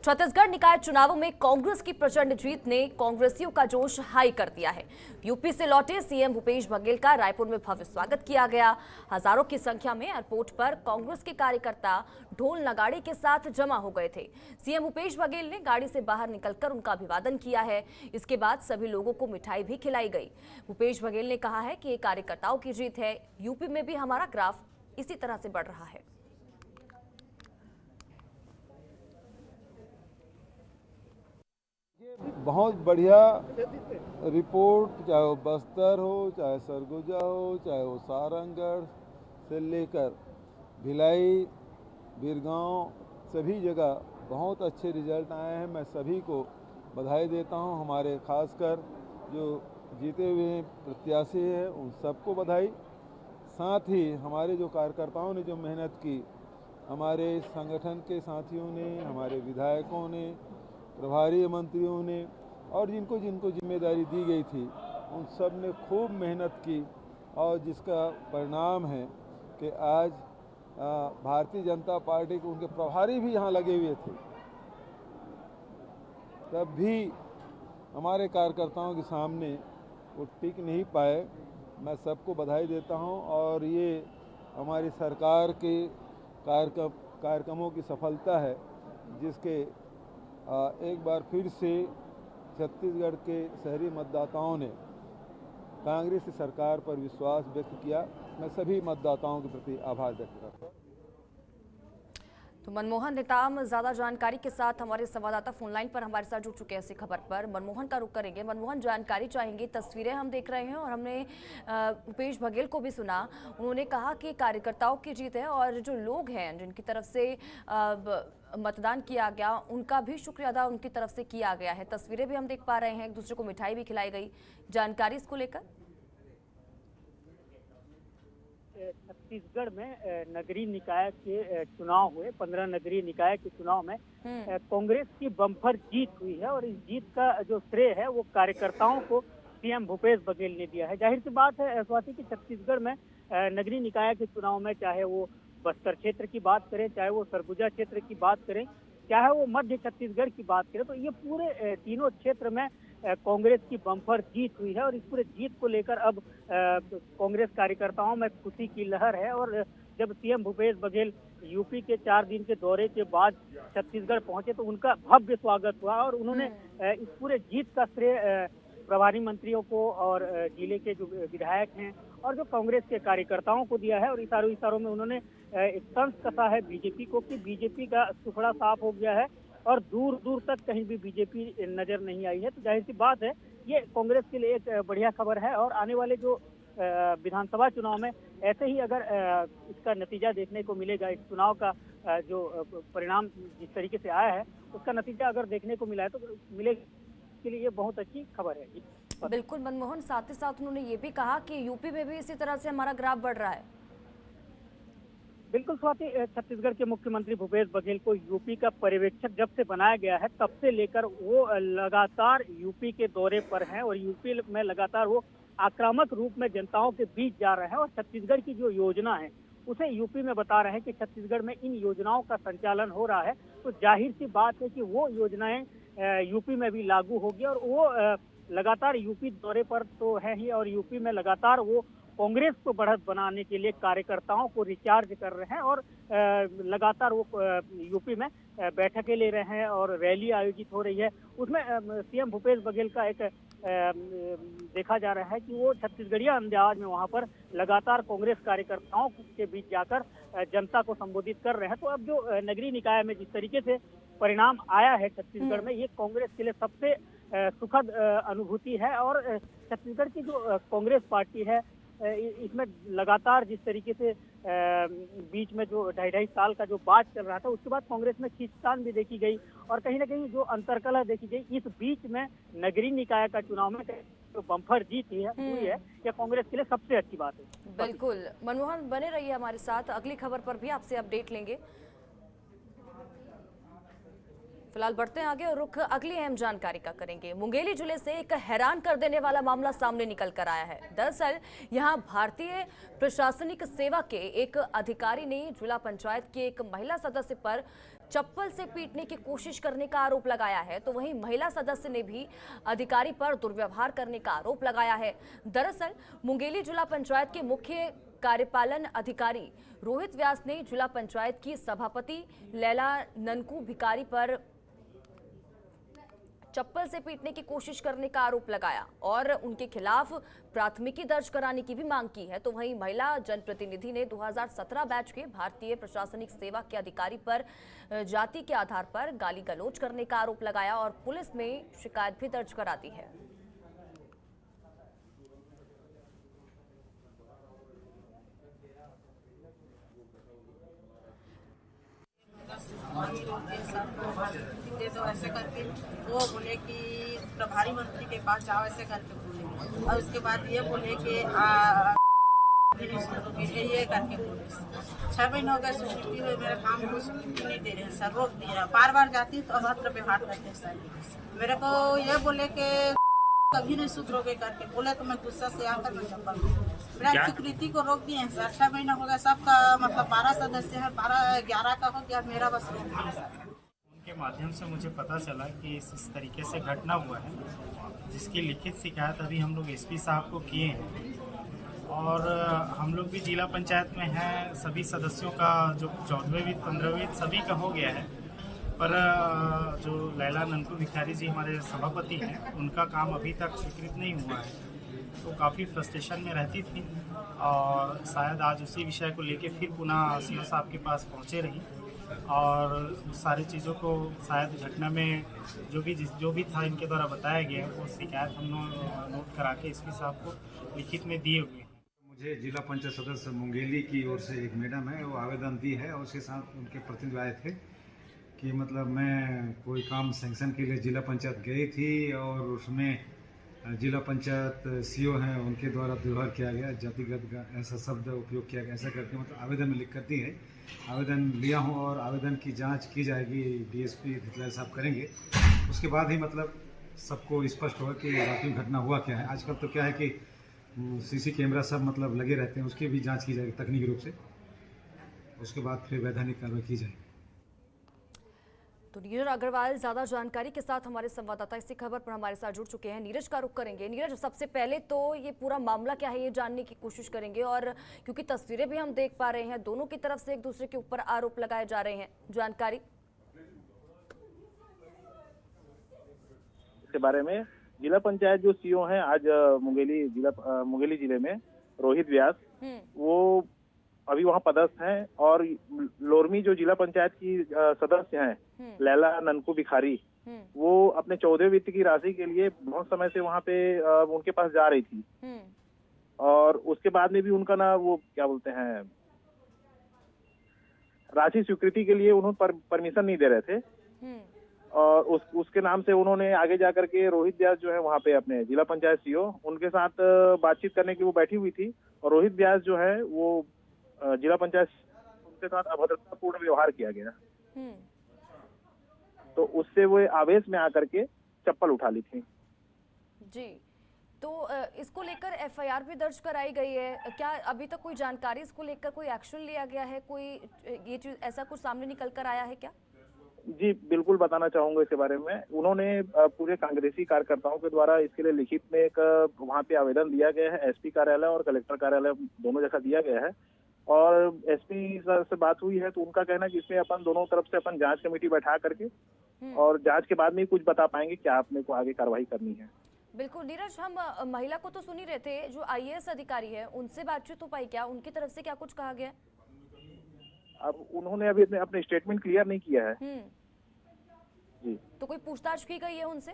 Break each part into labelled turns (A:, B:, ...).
A: छत्तीसगढ़ निकाय चुनावों में कांग्रेस की प्रचंड जीत ने कांग्रेसियों का जोश हाई कर दिया है। यूपी से लौटे सीएम भूपेश बघेल का रायपुर में भव्य स्वागत किया गया। हजारों की संख्या में एयरपोर्ट पर कांग्रेस के कार्यकर्ता ढोल नगाड़े के साथ जमा हो गए थे। सीएम भूपेश बघेल ने गाड़ी से बाहर निकलकर उनका अभिवादन किया है। इसके बाद सभी लोगों को मिठाई भी खिलाई गई। भूपेश बघेल ने कहा है कि ये कार्यकर्ताओं की जीत है। यूपी में भी हमारा ग्राफ इसी तरह से बढ़ रहा है।
B: बहुत बढ़िया रिपोर्ट, चाहे वो बस्तर हो, चाहे सरगुजा हो, चाहे वो सारंगगढ़ से लेकर भिलाई, बिरगांव, सभी जगह बहुत अच्छे रिजल्ट आए हैं। मैं सभी को बधाई देता हूं। हमारे खासकर जो जीते हुए प्रत्याशी हैं उन सबको बधाई। साथ ही हमारे जो कार्यकर्ताओं ने जो मेहनत की, हमारे संगठन के साथियों ने, हमारे विधायकों ने, प्रभारी मंत्रियों ने और जिनको जिनको जिम्मेदारी दी गई थी, उन सब ने खूब मेहनत की और जिसका परिणाम है कि आज भारतीय जनता पार्टी के उनके प्रभारी भी यहाँ लगे हुए थे, तब भी हमारे कार्यकर्ताओं के सामने वो टिक नहीं पाए। मैं सबको बधाई देता हूँ और ये हमारी सरकार के कार्यक्रमों की सफलता है, जिसके एक बार फिर से छत्तीसगढ़ के शहरी मतदाताओं ने कांग्रेस की सरकार पर विश्वास व्यक्त किया। मैं सभी मतदाताओं के प्रति आभार व्यक्त करता हूं।
A: तो मनमोहन नेताम ज्यादा जानकारी के साथ हमारे संवाददाता फोनलाइन पर हमारे साथ जुड़ चुके हैं इसी खबर पर। मनमोहन का रुख करेंगे। मनमोहन, जानकारी चाहेंगे। तस्वीरें हम देख रहे हैं और हमने भूपेश बघेल को भी सुना। उन्होंने कहा कि कार्यकर्ताओं की जीत है और जो लोग हैं जिनकी तरफ से मतदान किया गया उनका भी शुक्रिया अदा उनकी तरफ से किया गया है। तस्वीरें भी हम देख पा रहे हैं, एक दूसरे को मिठाई भी खिलाई गई। जानकारी इसको लेकर
C: छत्तीसगढ़ में नगरीय निकाय के चुनाव हुए। 15 नगरीय निकाय के चुनाव में कांग्रेस की बम्पर जीत हुई है और इस जीत का जो श्रेय है वो कार्यकर्ताओं को सीएम भूपेश बघेल ने दिया है। जाहिर सी बात है स्वाति की छत्तीसगढ़ में नगरीय निकाय के चुनाव में चाहे वो बस्तर क्षेत्र की बात करें, चाहे वो सरगुजा क्षेत्र की बात करें, चाहे वो मध्य छत्तीसगढ़ की बात करें, तो ये पूरे तीनों क्षेत्र में कांग्रेस की बम्पर जीत हुई है और इस पूरे जीत को लेकर अब कांग्रेस कार्यकर्ताओं में खुशी की लहर है। और जब सीएम भूपेश बघेल यूपी के 4 दिन के दौरे के बाद छत्तीसगढ़ पहुंचे तो उनका भव्य स्वागत हुआ और उन्होंने इस पूरे जीत का श्रेय प्रभारी मंत्रियों को और जिले के जो विधायक हैं और जो कांग्रेस के कार्यकर्ताओं को दिया है। और इशारों में उन्होंने तंज कसा है बीजेपी को कि बीजेपी का सुखड़ा साफ हो गया है और दूर दूर तक कहीं भी बीजेपी नजर नहीं आई है। तो जाहिर सी बात है ये कांग्रेस के लिए एक बढ़िया खबर है और आने वाले जो विधानसभा चुनाव में ऐसे ही अगर इसका नतीजा देखने को मिलेगा, इस चुनाव का जो परिणाम जिस तरीके से आया है उसका नतीजा अगर देखने को मिला है तो मिलेगा, के लिए ये बहुत अच्छी खबर है।
A: बिल्कुल मनमोहन, साथ ही साथ उन्होंने ये भी कहा कि यूपी में भी इसी तरह से हमारा ग्राफ बढ़ रहा है।
C: बिल्कुल स्वाति, छत्तीसगढ़ के मुख्यमंत्री भूपेश बघेल को यूपी का पर्यवेक्षक जब से बनाया गया है तब से लेकर वो लगातार यूपी के दौरे पर हैं और यूपी में लगातार वो आक्रामक रूप में जनताओं के बीच जा रहे हैं और छत्तीसगढ़ की जो योजना है उसे यूपी में बता रहे हैं कि छत्तीसगढ़ में इन योजनाओं का संचालन हो रहा है। तो जाहिर सी बात है कि वो योजनाएं यूपी में भी लागू होगी और वो लगातार यूपी दौरे पर तो है ही और यूपी में लगातार वो कांग्रेस को बढ़त बनाने के लिए कार्यकर्ताओं को रिचार्ज कर रहे हैं और लगातार वो यूपी में बैठकें ले रहे हैं और रैली आयोजित हो रही है। उसमें सीएम भूपेश बघेल का एक देखा जा रहा है कि वो छत्तीसगढ़िया अंदाज में वहां पर लगातार कांग्रेस कार्यकर्ताओं के बीच जाकर जनता को संबोधित कर रहे हैं। तो अब जो नगरीय निकाय में जिस तरीके से परिणाम आया है छत्तीसगढ़ में, ये कांग्रेस के लिए सबसे सुखद अनुभूति है और छत्तीसगढ़ की जो कांग्रेस पार्टी है इसमें लगातार जिस तरीके से बीच में जो 2.5 साल का जो बात चल रहा था उसके बाद कांग्रेस में खींचतान भी देखी गई और कहीं ना कहीं जो अंतरकलह देखी गई, इस बीच में नगरीय निकाय का चुनाव में जो बम्पर जीत हुई है यह कांग्रेस के लिए सबसे अच्छी बात है।
A: बिल्कुल मनमोहन, बने रहिए हमारे साथ, अगली खबर पर भी आपसे अपडेट लेंगे। फिलहाल बढ़ते हैं आगे और रुख अगली अहम जानकारी का करेंगे। मुंगेली जिले से एक हैरान कर देने वाला मामला सामने निकल कर आया है। दरअसल यहां भारतीय प्रशासनिक सेवा के एक अधिकारी ने जिला पंचायत की एक महिला सदस्य पर चप्पल से पीटने की कोशिश करने का आरोप लगाया है, तो वहीं महिला सदस्य ने भी अधिकारी पर दुर्व्यवहार करने का आरोप लगाया है। दरअसल मुंगेली जिला पंचायत के मुख्य कार्यपालन अधिकारी रोहित व्यास ने जिला पंचायत की सभापति लैला ननकू भिखारी पर चप्पल से पीटने की कोशिश करने का आरोप लगाया और उनके खिलाफ प्राथमिकी दर्ज कराने की भी मांग की है। तो वहीं महिला जनप्रतिनिधि ने 2017 बैच के भारतीय प्रशासनिक सेवा के अधिकारी पर जाति के आधार पर गाली गलौज करने का आरोप लगाया और पुलिस में शिकायत भी दर्ज करा दी है।
D: दे दो ऐसे करके वो बोले कि प्रभारी मंत्री के पास जाओ ऐसे करके बोले और उसके बाद ये बोले कि ये करके बोले 6 महीने हो गए स्वीकृति हुए मेरा काम को स्वीकृति नहीं दे रहे हैं सर, रोक दिया। बार बार जाती तो अभद्र व्यवहार करते हैं सर। मेरे को ये बोले कि कभी नहीं सुधरोगे करके बोले तो मैं गुस्सा से आकर मैं चप्पल मेरा स्वीकृति को रोक दिए हैं सर। 6 महीना हो गया, सबका मतलब 12 सदस्य है, 11 का हो गया, मेरा बस रोक दिए सर।
E: के माध्यम से मुझे पता चला कि इस तरीके से घटना हुआ है, जिसकी लिखित शिकायत अभी हम लोग एसपी साहब को किए हैं और हम लोग भी जिला पंचायत में हैं। सभी सदस्यों का जो 14वें वित्त 15वें वित्त सभी का हो गया है, पर जो लैला ननकू भिखारी जी हमारे सभापति हैं उनका काम अभी तक स्वीकृत नहीं हुआ है। तो काफ़ी फ्रस्ट्रेशन में रहती थी और शायद आज उसी विषय को लेके फिर पुनः सीओ साहब के पास पहुँचे रही और सारी चीज़ों को शायद घटना में जो भी था इनके द्वारा बताया गया वो शिकायत हम लोग नोट करा के एसपी साहब को लिखित में दिए हुए हैं।
F: मुझे जिला पंचायत सदस्य मुंगेली की ओर से एक मैडम है, वो आवेदन दी है और उसके साथ उनके प्रतिनिधि आए थे कि मतलब मैं कोई काम सैंक्शन के लिए जिला पंचायत गई थी और उसमें जिला पंचायत सीओ हैं उनके द्वारा दुर्व्यवहार किया गया, जातिगत ऐसा शब्द उपयोग किया गया, ऐसा करके मतलब आवेदन में लिख कर दी है। आवेदन लिया हूँ और आवेदन की जांच की जाएगी, डीएसपी धितलाल साहब करेंगे। उसके बाद ही मतलब सबको स्पष्ट होगा कि वाकई घटना हुआ क्या है। आजकल तो क्या है कि सीसी कैमरा सब मतलब लगे रहते हैं, उसकी भी जांच की जाएगी तकनीकी रूप से, उसके बाद फिर वैधानिक कार्रवाई की जाएगी।
A: तो नीरज अग्रवाल ज्यादा जानकारी के साथ हमारे संवाददाता इसी खबर पर हमारे साथ जुड़ चुके हैं। नीरज का रुख करेंगे। नीरज, सबसे पहले तो ये पूरा मामला क्या है ये जानने की कोशिश करेंगे और क्योंकि तस्वीरें भी हम देख पा रहे हैं, दोनों की तरफ से एक दूसरे के ऊपर आरोप लगाए जा रहे हैं, जानकारी
G: इसके बारे में। जिला पंचायत जो सीओ हैं आज मुंगेली जिले में रोहित व्यास, वो अभी वहाँ पदस्थ हैं और लोरमी जो जिला पंचायत की सदस्य हैं लैला ननकू भिखारी, वो अपने 14वें वित्त की राशि के लिए बहुत समय से वहाँ पे उनके पास जा रही थी और उसके बाद में भी उनका ना वो क्या बोलते हैं राशि स्वीकृति के लिए उन्होंने परमिशन नहीं दे रहे थे और उसके नाम से उन्होंने आगे जाकर के रोहित व्यास जो है वहाँ पे अपने जिला पंचायत सीओ उनके साथ बातचीत करने के लिए वो बैठी हुई थी और रोहित व्यास जो है वो जिला पंचायत उनके साथ अभद्रतापूर्ण व्यवहार किया गया, तो उससे वो आवेश में आकर के चप्पल उठा ली थी।
A: जी, तो इसको लेकर एफआईआर भी दर्ज कराई गई है क्या? अभी तक कोई जानकारी इसको लेकर कोई एक्शन लिया गया है? कोई ये चीज ऐसा कुछ सामने निकल कर आया है क्या?
G: जी बिल्कुल बताना चाहूंगा इसके बारे में। उन्होंने पूरे कांग्रेसी कार्यकर्ताओं के द्वारा इसके लिए लिखित में एक वहाँ पे आवेदन दिया गया है, एसपी कार्यालय और कलेक्टर कार्यालय दोनों जगह दिया गया है और एसपी से बात हुई है तो उनका कहना है कि इसमें अपन दोनों तरफ से अपन जांच कमेटी बैठा करके और जांच के बाद में कुछ बता पाएंगे क्या अपने को आगे कार्रवाई करनी है।
A: बिल्कुल नीरज, हम महिला को तो सुन ही रहे थे, जो आईएएस अधिकारी है उनसे बातचीत हो पाई क्या? उनकी तरफ से क्या कुछ कहा गया?
G: अब उन्होंने अभी अपने स्टेटमेंट क्लियर नहीं किया है। जी, तो
A: कोई पूछताछ की गई है उनसे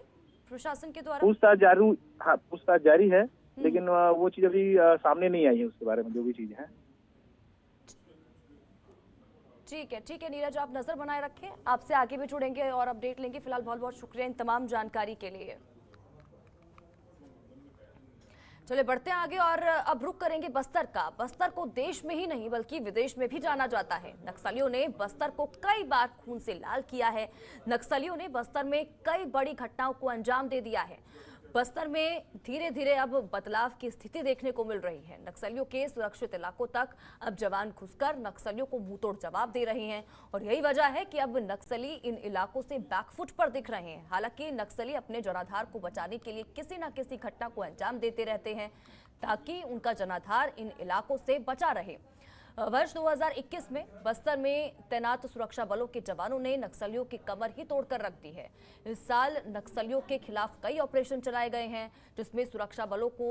A: प्रशासन के द्वारा?
G: पूछताछ जारी है लेकिन वो चीज अभी सामने नहीं आई है उसके बारे में जो भी चीज है।
A: ठीक है नीरज, आप नजर बनाए रखें, आपसे आगे भी जुड़ेंगे और अपडेट लेंगे। फिलहाल बहुत बहुत शुक्रिया इन तमाम जानकारी के लिए। चलिए बढ़ते हैं आगे और अब रुख करेंगे बस्तर का। बस्तर को देश में ही नहीं बल्कि विदेश में भी जाना जाता है। नक्सलियों ने बस्तर को कई बार खून से लाल किया है। नक्सलियों ने बस्तर में कई बड़ी घटनाओं को अंजाम दे दिया है। बस्तर में धीरे धीरे अब बदलाव की स्थिति देखने को मिल रही है। नक्सलियों के सुरक्षित इलाकों तक अब जवान घुसकर नक्सलियों को मुंहतोड़ जवाब दे रहे हैं और यही वजह है कि अब नक्सली इन इलाकों से बैकफुट पर दिख रहे हैं। हालांकि नक्सली अपने जनाधार को बचाने के लिए किसी न किसी घटना को अंजाम देते रहते हैं ताकि उनका जनाधार इन इलाकों से बचा रहे। वर्ष 2021 में बस्तर में तैनात सुरक्षा बलों के जवानों ने नक्सलियों की कमर ही तोड़कर रख दी है। इस साल नक्सलियों के खिलाफ कई ऑपरेशन चलाए गए हैं, जिसमें सुरक्षा बलों को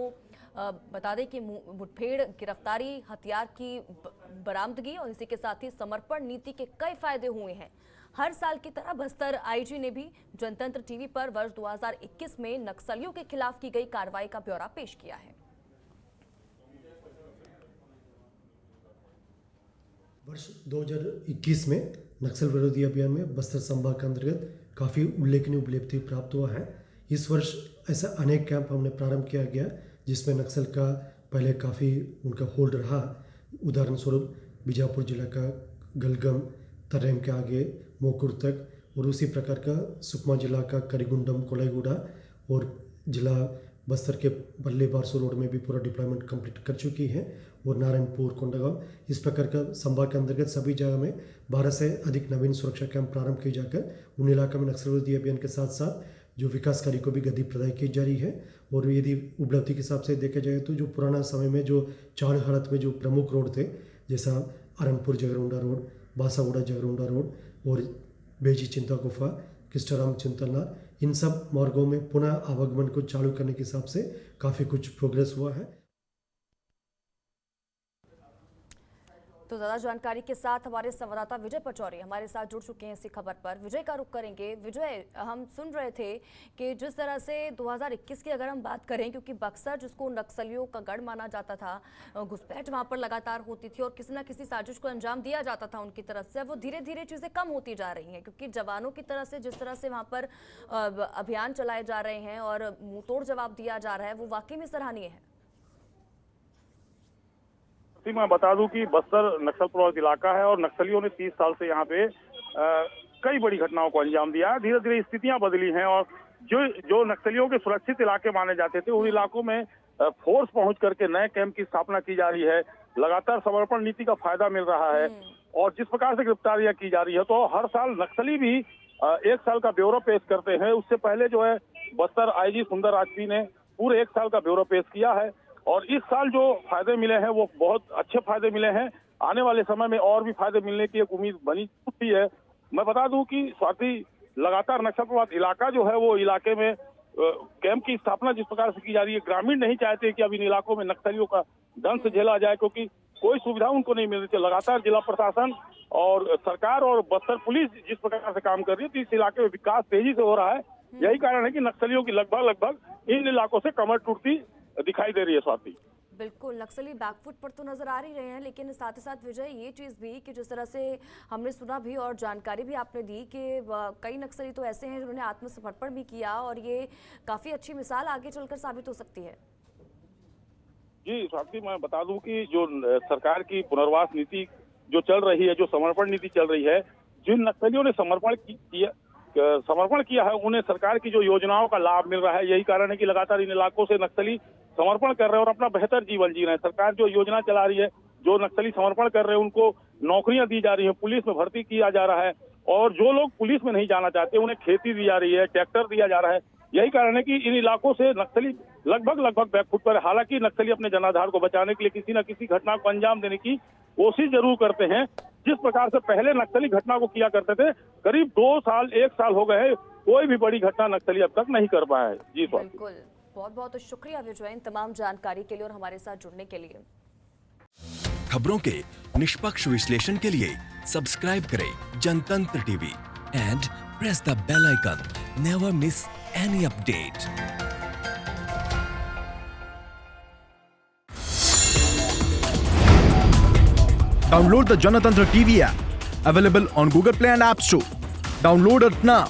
A: बता दें कि मुठभेड़, गिरफ्तारी, हथियार की बरामदगी और इसी के साथ ही समर्पण नीति के कई फायदे हुए हैं। हर साल की तरह बस्तर आईजी ने भी जनतंत्र टीवी पर वर्ष 2021 में नक्सलियों के खिलाफ की गई कार्रवाई का ब्यौरा पेश किया है।
H: वर्ष 2021 में नक्सल विरोधी अभियान में बस्तर संभाग के अंतर्गत काफ़ी उल्लेखनीय उपलब्धि प्राप्त हुआ है। इस वर्ष ऐसा अनेक कैंप हमने प्रारंभ किया गया जिसमें नक्सल का पहले काफ़ी उनका होल्ड रहा। उदाहरण स्वरूप बीजापुर जिला का गलगम, तर्रेम के आगे मोकुर तक, और उसी प्रकार का सुकमा जिला का करीगुंडम, कोलाईगुड़ा और जिला बस्तर के बल्ले बारसो रोड में भी पूरा डिप्लॉयमेंट कंप्लीट कर चुकी है, और नारायणपुर, कोंडागांव, इस प्रकार का संभाग के अंतर्गत सभी जगह में 12 से अधिक नवीन सुरक्षा कैंप प्रारंभ किए जाकर उन इलाकों में नक्सल विरोधी अभियान के साथ साथ जो विकास कार्य को भी गति प्रदान की जा रही है। और यदि उपलब्धि के हिसाब से देखा जाए तो जो पुराना समय में जो 4 हालत में जो प्रमुख रोड थे, जैसा अरनपुर जगरुंडा रोड, बासागुड़ा जगरुंडा रोड और बेजी चिंता गुफा, किस्टाराम चिंतलनार, इन सब मार्गों में पुनः आवागमन को चालू करने के हिसाब से काफ़ी कुछ प्रोग्रेस हुआ है।
A: तो ज्यादा जानकारी के साथ हमारे संवाददाता विजय पचौरी हमारे साथ जुड़ चुके हैं इसी खबर पर। विजय का रुख करेंगे। विजय, हम सुन रहे थे कि जिस तरह से 2021 की अगर हम बात करें, क्योंकि बक्सर जिसको नक्सलियों का गढ़ माना जाता था, घुसपैठ वहां पर लगातार होती थी और किसी न किसी साजिश को अंजाम दिया जाता था उनकी तरफ से, वो धीरे धीरे चीजें कम होती जा रही हैं क्योंकि जवानों की तरह से जिस तरह से वहां पर अभियान चलाए जा रहे हैं और मुंहतोड़ जवाब दिया जा रहा है, वो वाकई में सराहनीय है।
G: मैं बता दूं कि बस्तर नक्सल प्रभावित इलाका है और नक्सलियों ने 30 साल से यहाँ पे कई बड़ी घटनाओं को अंजाम दिया है। धीरे धीरे स्थितियां बदली हैं और जो नक्सलियों के सुरक्षित इलाके माने जाते थे उन इलाकों में फोर्स पहुंच करके नए कैंप की स्थापना की जा रही है। लगातार समर्पण नीति का फायदा मिल रहा है और जिस प्रकार से गिरफ्तारियां की जा रही है, तो हर साल नक्सली भी 1 साल का ब्यौरा पेश करते हैं। उससे पहले जो है बस्तर आईजी सुंदर राजपी ने पूरे 1 साल का ब्यौरा पेश किया है और इस साल जो फायदे मिले हैं वो बहुत अच्छे फायदे मिले हैं। आने वाले समय में और भी फायदे मिलने की एक उम्मीद बनी हुई है। मैं बता दूं कि स्वाति लगातार नक्सल प्रभावित इलाका जो है वो इलाके में कैंप की स्थापना जिस प्रकार से की जा रही है, ग्रामीण नहीं चाहते कि अब इन इलाकों में नक्सलियों का दंश झेला जाए क्योंकि कोई सुविधा उनको नहीं मिल रही थी। लगातार जिला प्रशासन और सरकार और बस्तर पुलिस जिस प्रकार से काम कर रही है, तो इस इलाके में विकास तेजी से हो रहा है। यही कारण है कि नक्सलियों की लगभग इन इलाकों से कमर टूटती दिखाई दे रही है। स्वाति,
A: बिल्कुल नक्सली बैकफुट पर तो नजर आ ही रहे हैं, लेकिन साथ ही साथ विजय ये चीज भी कि जिस तरह से हमने सुना भी और जानकारी भी आपने दी कि कई नक्सली तो ऐसे हैं जिन्होंने आत्मसमर्पण भी किया और ये काफी अच्छी मिसाल आगे चलकर साबित हो सकती है।
G: जी स्वाति, मैं बता दूं कि जो सरकार की पुनर्वास नीति जो चल रही है, जो समर्पण नीति चल रही है, जिन नक्सलियों ने समर्पण किया है उन्हें सरकार की जो योजनाओं का लाभ मिल रहा है। यही कारण है कि लगातार इन इलाकों से नक्सली समर्पण कर रहे हैं और अपना बेहतर जीवन जी रहे हैं। सरकार जो योजना चला रही है, जो नक्सली समर्पण कर रहे हैं उनको नौकरियां दी जा रही है, पुलिस में भर्ती किया जा रहा है और जो लोग पुलिस में नहीं जाना चाहते उन्हें खेती दी जा रही है, ट्रैक्टर दिया जा रहा है। यही कारण है कि इन इलाकों से नक्सली लगभग बैकफुट पर। हालांकि नक्सली अपने जनाधार को बचाने के लिए किसी न किसी घटना को अंजाम देने की कोशिश जरूर करते हैं। जिस प्रकार से पहले नक्सली घटना को किया करते थे, करीब 2 साल 1 साल हो गए, कोई भी बड़ी घटना नक्सली अब तक नहीं कर पाया है। जी स्वाति,
A: बिल्कुल, बहुत बहुत शुक्रिया विजय इन तमाम जानकारी के लिए और हमारे साथ जुड़ने के लिए।
I: खबरों के निष्पक्ष विश्लेषण के लिए सब्सक्राइब करें Janatantra TV and press the bell icon. Never miss any update.
J: Download the Janatantra TV app, available on Google Play and App Store. Download it now.